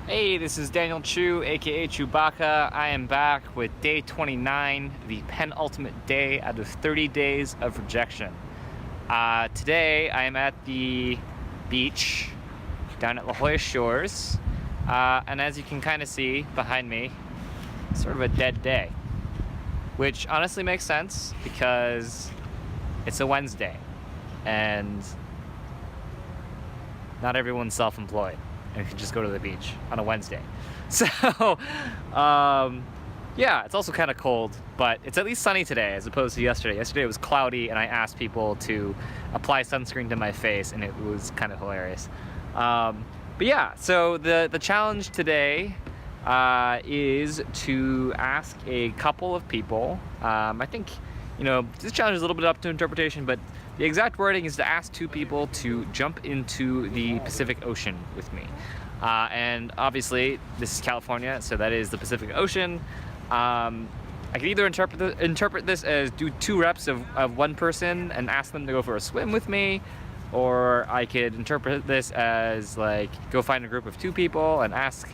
Hey, this is Daniel Chu, aka Chewbacca. I am back with day 29, the penultimate day out of 30 days of rejection. Today I am at the beach down at La Jolla Shores, and as you can kind of see behind me, sort of a dead day, which honestly makes sense because it's a Wednesday and not everyone's self-employed and can just go to the beach on a Wednesday. So, yeah, it's also kind of cold, but it's at least sunny today as opposed to yesterday. Yesterday it was cloudy and I asked people to apply sunscreen to my face and it was kind of hilarious. But yeah, so the challenge today is to ask a couple of people. I think, this challenge is a little bit up to interpretation, but the exact wording is to ask two people to jump into the Pacific Ocean with me. And obviously, this is California, so that is the Pacific Ocean. I could either interpret this as do 2 reps of one person and ask them to go for a swim with me, or I could interpret this as like go find a group of 2 people and ask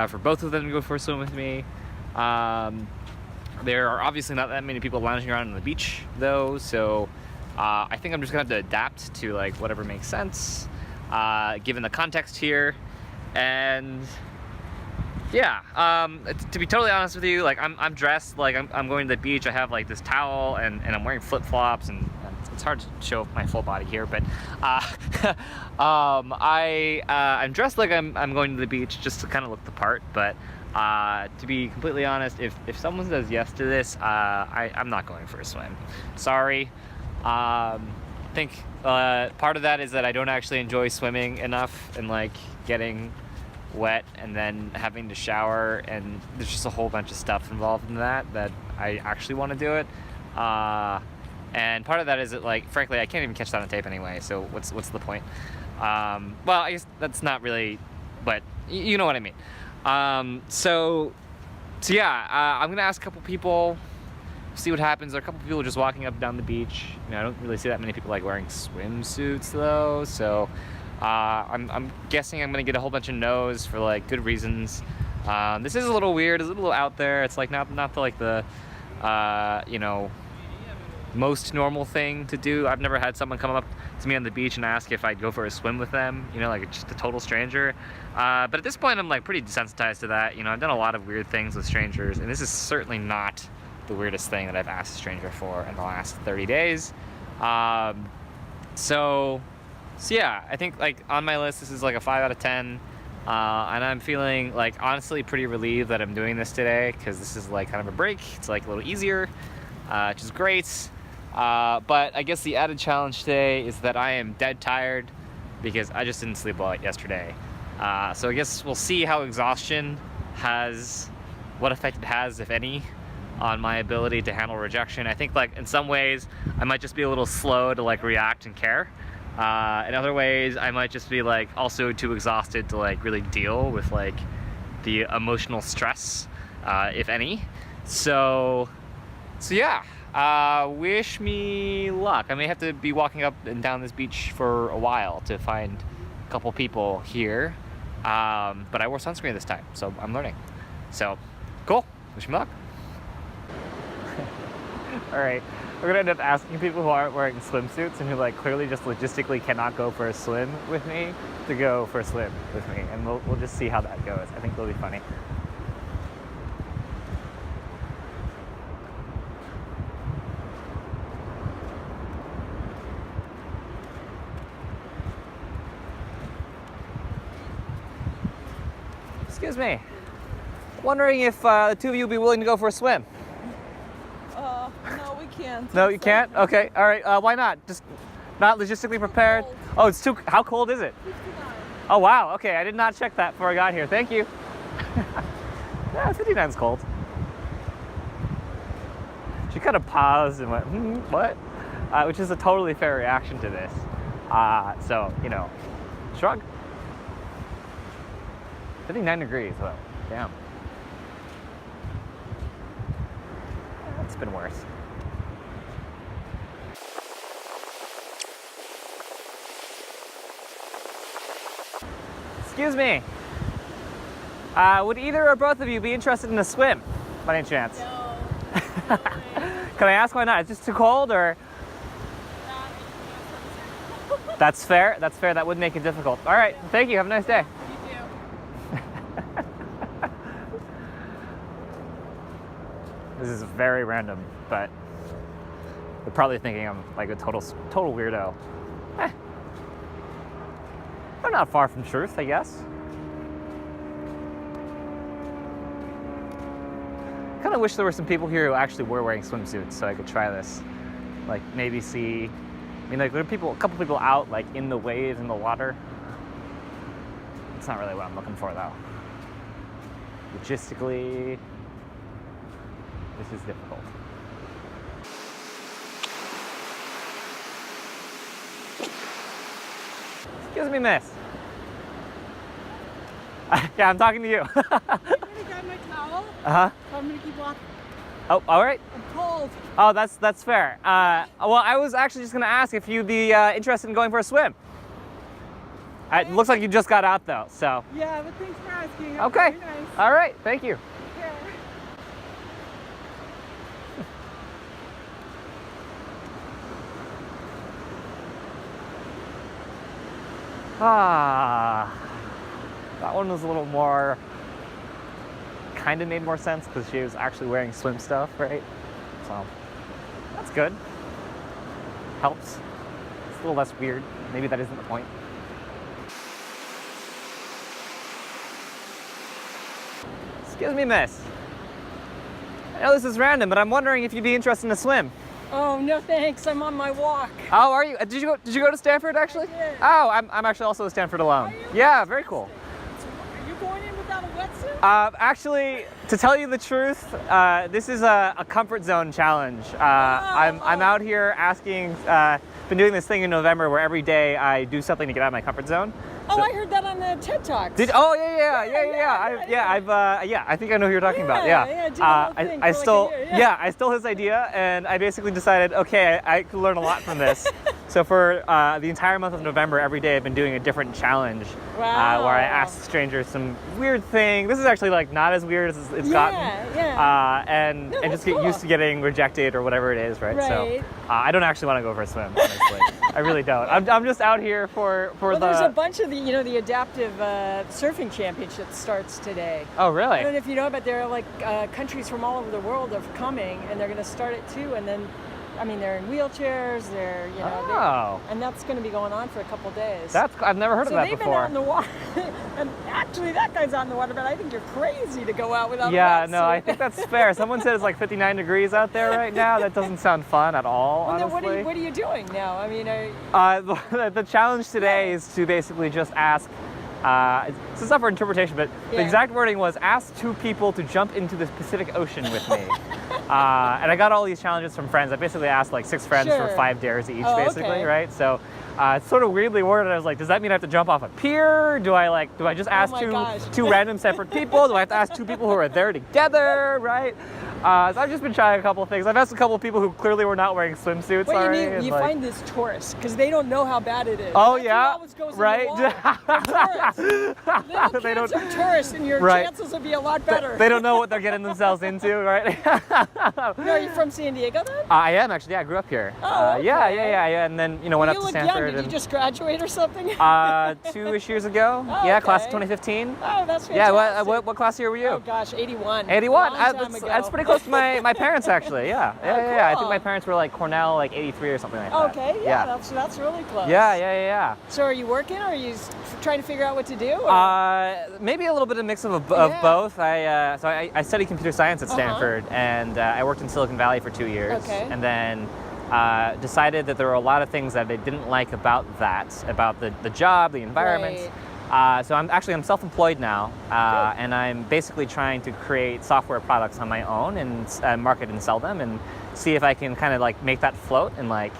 for both of them to go for a swim with me. There are obviously not that many people lounging around on the beach though, so I think I'm just gonna have to adapt to like whatever makes sense given the context here. And yeah, to be totally honest with you, like I'm dressed like I'm going to the beach. I have like this towel and I'm wearing flip-flops and it's hard to show my full body here, but I'm dressed like I'm going to the beach just to kind of look the part. But to be completely honest, if someone says yes to this, I'm not going for a swim. Sorry. I think part of that is that I don't actually enjoy swimming enough and like getting wet and then having to shower, and there's just a whole bunch of stuff involved in that I actually want to do it. And part of that is that, like, frankly, I can't even catch that on tape anyway, so what's the point? Well, I guess that's not really, but you know what I mean. So yeah, I'm gonna ask a couple people, see what happens. There are a couple people just walking up and down the beach. I don't really see that many people like wearing swimsuits though, so I'm guessing I'm gonna get a whole bunch of no's for like good reasons. This is a little weird, it's a little out there. It's like not the most normal thing to do. I've never had someone come up to me on the beach and ask if I'd go for a swim with them, like just a total stranger. But at this point I'm like pretty desensitized to that. I've done a lot of weird things with strangers, and this is certainly not the weirdest thing that I've asked a stranger for in the last 30 days. So yeah, I think like on my list, this is like a 5 out of 10. And I'm feeling like honestly pretty relieved that I'm doing this today, because this is like kind of a break. It's like a little easier, which is great. But I guess the added challenge today is that I am dead tired because I just didn't sleep well yesterday. So I guess we'll see how exhaustion what effect it has, if any, on my ability to handle rejection. I think like in some ways I might just be a little slow to like react and care. In other ways I might just be like also too exhausted to like really deal with like the emotional stress, if any. So yeah, wish me luck. I may have to be walking up and down this beach for a while to find a couple people here, but I wore sunscreen this time, so I'm learning. So cool, wish me luck. All right, we're gonna end up asking people who aren't wearing swimsuits and who like clearly just logistically cannot go for a swim with me to go for a swim with me, and we'll just see how that goes. I think it'll be funny. Excuse me. Wondering if the 2 of you would be willing to go for a swim. No, we can't. No, you can't? Okay, all right. Why not? Just not logistically prepared? Oh, it's too... How cold is it? 59. Oh, wow. Okay, I did not check that before I got here. Thank you. Yeah, 59's cold. She kind of paused and went, what? Which is a totally fair reaction to this. So, shrug. 59 degrees, though. Damn. It's been worse. Excuse me. Would either or both of you be interested in a swim, by any chance? No. Can I ask why not? It's just too cold, or? That's fair. That's fair. That would make it difficult. All right. Thank you. Have a nice day. You do. This is very random, but they're probably thinking I'm like a total weirdo. They're not far from truth, I guess. I kind of wish there were some people here who actually were wearing swimsuits so I could try this. Like maybe see, I mean, like there are a couple people out like in the waves, in the water. It's not really what I'm looking for though. Logistically, this is difficult. Excuse me, miss. Yeah, I'm talking to you. I'm gonna grab my towel. Uh-huh. So I'm gonna keep walking. Oh, all right. I'm cold. Oh, that's fair. Well, I was actually just gonna ask if you'd be interested in going for a swim. It looks like you just got out though, so. Yeah, but thanks for asking. Okay. Very nice. All right. Thank you. Yeah. That one was a little more, kind of made more sense because she was actually wearing swim stuff, right? So that's good. Helps. It's a little less weird. Maybe that isn't the point. Excuse me, miss. I know this is random, but I'm wondering if you'd be interested in a swim. Oh, no thanks. I'm on my walk. Oh, are you? Did you go to Stanford actually? I did. Oh, I'm actually also at Stanford alone. Are you? Yeah, very cool. Are you going in without a wetsuit? Actually, to tell you the truth, this is a comfort zone challenge. I'm out here asking. Been doing this thing in November where every day I do something to get out of my comfort zone. Oh, So- I heard that on the TED Talks. I think I know who you're talking about. Yeah. Yeah, did the whole thing for I like a stole. year, yeah. I stole his idea, and I basically decided, okay, I could learn a lot from this. So for the entire month of November, every day I've been doing a different challenge. Wow. Where I ask strangers some weird thing. This is actually like not as weird as it's gotten. Yeah. And No, just that's get cool. used to getting rejected or whatever it is, right? Right. So I don't actually want to go for a swim, honestly. I really don't. I'm just out here for Well, the. there's a bunch of the adaptive surfing championship starts today. Oh, I really? don't know if you know, but there are like countries from all over the world are coming, and they're going to start it too. And then, I mean, they're in wheelchairs. They're Oh. and that's going to be going on for a couple days. I've never heard so of that they've before. been out in the water, and actually that guy's out in the water. But I think you're crazy to go out without. Yeah, a no, I wetsuit. think that's fair. Someone said it's like 59 degrees out there right now. That doesn't sound fun at all, Well, then honestly. what are you doing now? I mean, The challenge today is to basically just ask. It's up for interpretation, but the Yeah. exact wording was ask two people to jump into the Pacific Ocean with me. And I got all these challenges from friends. I basically asked like 6 friends for Sure. 5 dares each, Oh, basically, okay. right? So it's sort of weirdly worded. I was like, does that mean I have to jump off a pier? Do I just ask my gosh. two random separate people? Do I have to ask 2 people who are there together, right? So I've just been trying a couple of things. I've asked a couple of people who clearly were not wearing swimsuits what already. you need, and, you like- find this tourists because they don't know how bad it is. Oh That's who yeah, always goes in the right. water. Tourists. Little They kids don't- are tourists, and your Right. chances will be a lot better. They don't know what they're getting themselves into, right? No, are you from San Diego then? I am actually. Yeah, I grew up here. Oh, Yeah, okay. yeah. And then went up You to look young. Stanford. Did you just graduate or something? 2-ish years ago. Oh, yeah, class of okay. 2015. Oh, that's fantastic. Yeah. What class year were you? Oh gosh, 81. 81. A long time That's, ago. that's pretty close to my parents actually. Yeah. Yeah. I think cool. my parents were like Cornell, like 83 or something like that. Okay, yeah, that's really close. Yeah. So are you working, or are you trying to figure out what to do? Or? Maybe a little bit of mix of Yeah. both. I studied computer science at Stanford, and I worked in Silicon Valley for 2 years, Okay. and then decided that there were a lot of things that I didn't like about the job, the environment. So I'm self-employed now, and I'm basically trying to create software products on my own and market and sell them, and see if I can kind of like make that float and like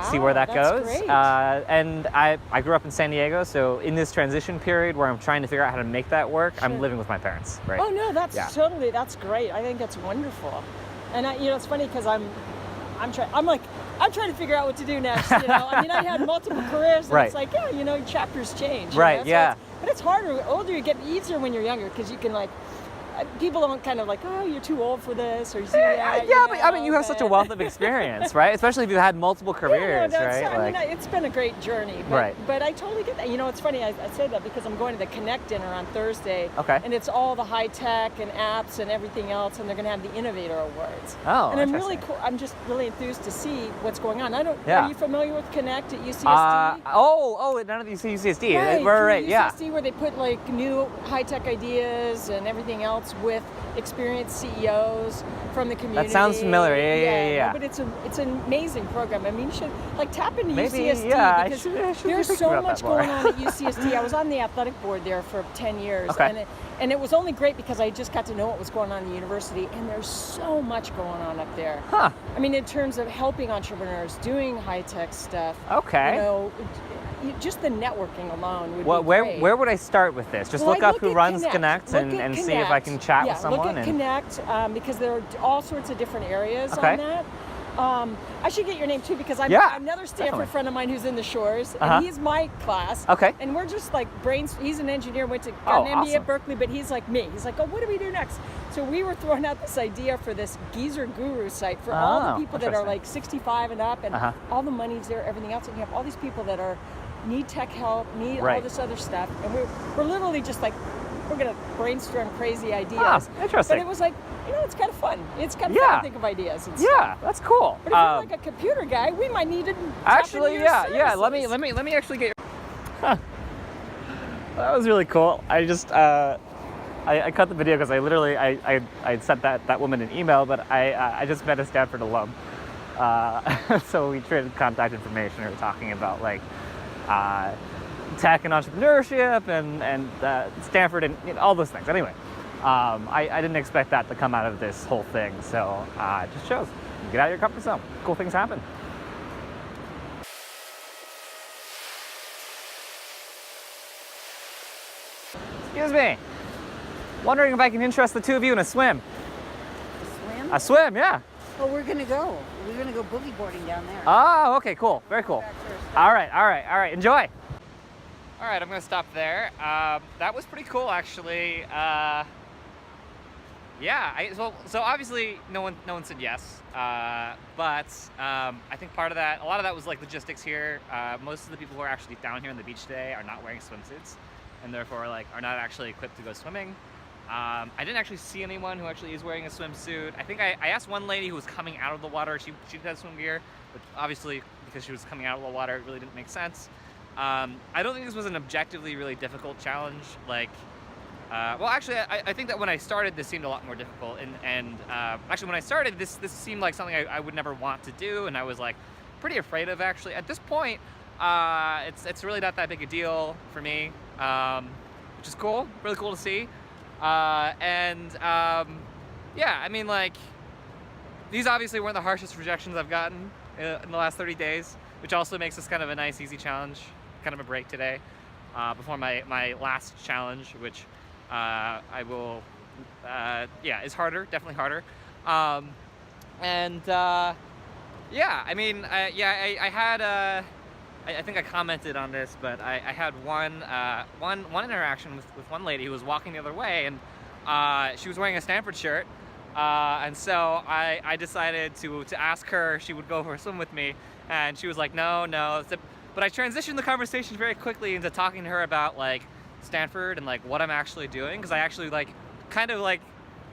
see where that that's goes. Great. And I grew up in San Diego, so in this transition period where I'm trying to figure out how to make that work, I'm Sure. living with my parents, right? Oh no, that's Yeah. that's great. I think that's wonderful. And it's funny because I'm I'm trying to figure out what to do next. I mean, I had multiple careers, and Right. it's like, yeah, chapters change. Right, So yeah. but it's harder. Older you get, easier when you're younger, because you can people don't kind of like, oh, you're too old for this, or you see that. Yeah, but I mean, you have such a wealth of experience, right? Especially if you've had multiple careers, right? I mean, it's been a great journey. But, Right. But I totally get that. It's funny, I say that because I'm going to the Connect dinner on Thursday. Okay. And it's all the high tech and apps and everything else, and they're going to have the Innovator Awards. Oh, and I'm really interesting. cool. I'm just really enthused to see what's going on. Yeah. Are you familiar with Connect at UCSD? None of these UCSD. Right, yeah. UCSD, where they put new high-tech ideas and everything else with experienced CEOs from the community. That sounds familiar. Yeah. But it's an amazing program. I mean, you should tap into Maybe, UCSD, yeah, I because should be there's thinking so about much that more. going on at UCSD. I was on the athletic board there for 10 years, Okay. and it was only great because I just got to know what was going on in the university, and there's so much going on up there. Huh. I mean, in terms of helping entrepreneurs, doing high-tech stuff. Okay. Just the networking alone would Well, be where great. where would I start with this? Just Well, look I'd up who at runs Connect. Connect Look and at see if I can chat with someone. Look at Connect, because there are all sorts of different areas Okay. on that. I should get your name too, because I'm Yeah, another Stanford definitely. friend of mine who's in the Shores, Uh-huh. and he's my class. Okay. And we're just like he's an engineer, got Oh, an MBA awesome. at Berkeley, but he's like me. He's like, oh, what do we do next? So we were throwing out this idea for this Geezer Guru site for all the Oh, people that are interesting. like 65 and up, and Uh-huh. all the money's there, everything else, and you have all these people that need tech help, need all Right. this other stuff, and we're literally just like, we're gonna brainstorm crazy ideas. Ah, interesting. But it was like, it's kind of fun. It's kind of fun Yeah. to think of ideas and stuff. Yeah, that's cool. But if you're like a computer guy, we might need to tap Actually, into your yeah. Let services. me actually get your. Huh. That was really cool. I just I cut the video because I literally I sent that woman an email, but I just met a Stanford alum. So we traded contact information. We were talking about tech and entrepreneurship and Stanford and all those things. Anyway, I didn't expect that to come out of this whole thing. So it just shows. You get out of your comfort zone. Cool things happen. Excuse me. Wondering if I can interest the two of you in a swim. Swim? A swim, yeah. Well, we're gonna go. We're gonna go boogie boarding down there. Oh, okay, cool. Very cool. Back to our stuff. All right. Enjoy. All right, I'm gonna stop there. That was pretty cool, actually. Yeah. So obviously, no one said yes. But I think a lot of that was like logistics here. Most of the people who are actually down here on the beach today are not wearing swimsuits, and therefore are not actually equipped to go swimming. I didn't actually see anyone who actually is wearing a swimsuit. I think I asked one lady who was coming out of the water. She had swim gear, but obviously because she was coming out of the water, it really didn't make sense. I don't think this was an objectively really difficult challenge. I think that when I started, this seemed a lot more difficult. And actually, when I started, this seemed like something I would never want to do, and I was like pretty afraid of. Actually, at this point, it's really not that big a deal for me, which is cool. Really cool to see. Yeah, I mean, these obviously weren't the harshest rejections I've gotten in the last 30 days, which also makes this kind of a nice, easy challenge, kind of a break today, before my last challenge, which I will, is harder, definitely harder. Yeah, I mean, I had, I think I commented on this, but I had one interaction with one lady who was walking the other way, and she was wearing a Stanford shirt, and so I decided to ask her if she would go for a swim with me, and she was like, no. But I transitioned the conversation very quickly into talking to her about Stanford and what I'm actually doing, because I actually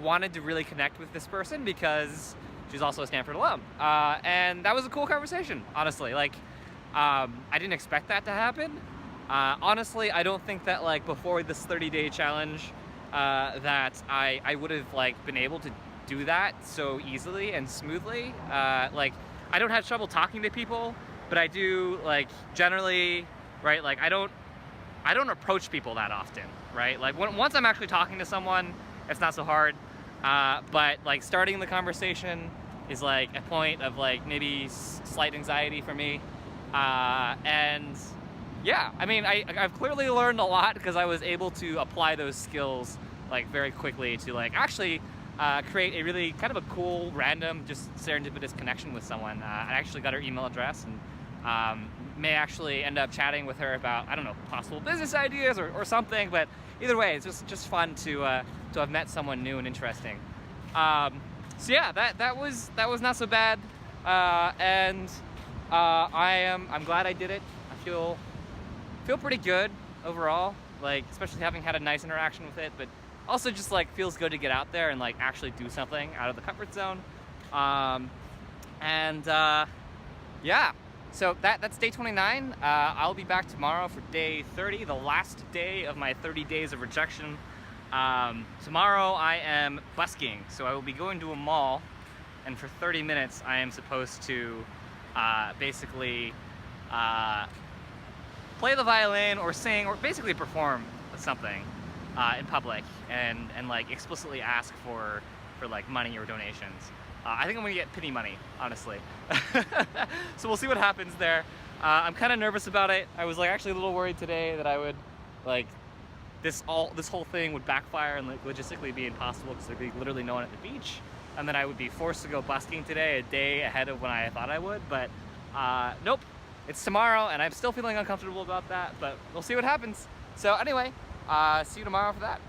wanted to really connect with this person because she's also a Stanford alum, and that was a cool conversation, honestly. I didn't expect that to happen. Honestly, I don't think that before this 30-day challenge that I would have been able to do that so easily and smoothly. I don't have trouble talking to people, but I do generally, right? I don't approach people that often, right? Once I'm actually talking to someone, it's not so hard. But starting the conversation is a point of maybe slight anxiety for me. And yeah, I mean, I've clearly learned a lot because I was able to apply those skills very quickly to actually create a really kind of a cool, random, just serendipitous connection with someone. I actually got her email address and may actually end up chatting with her about, I don't know, possible business ideas or something. But either way, it's just fun to have met someone new and interesting. So yeah, that was not so bad, and I'm glad I did it. I feel pretty good overall, like especially having had a nice interaction with it, but also just like feels good to get out there and like actually do something out of the comfort zone. Yeah, so that's day 29. I'll be back tomorrow for day 30, the last day of my 30 days of rejection. Tomorrow I am busking, so I will be going to a mall, and for 30 minutes I am supposed to basically play the violin or sing or basically perform something in public and like explicitly ask for like money or donations. I think I'm gonna get pity money, honestly. So we'll see what happens there. I'm kind of nervous about it. I was like actually a little worried today that I would like this whole thing would backfire and like logistically be impossible because there'd be literally no one at the beach, and then I would be forced to go busking today a day ahead of when I thought I would. But nope, it's tomorrow and I'm still feeling uncomfortable about that, but we'll see what happens. So anyway, see you tomorrow for that.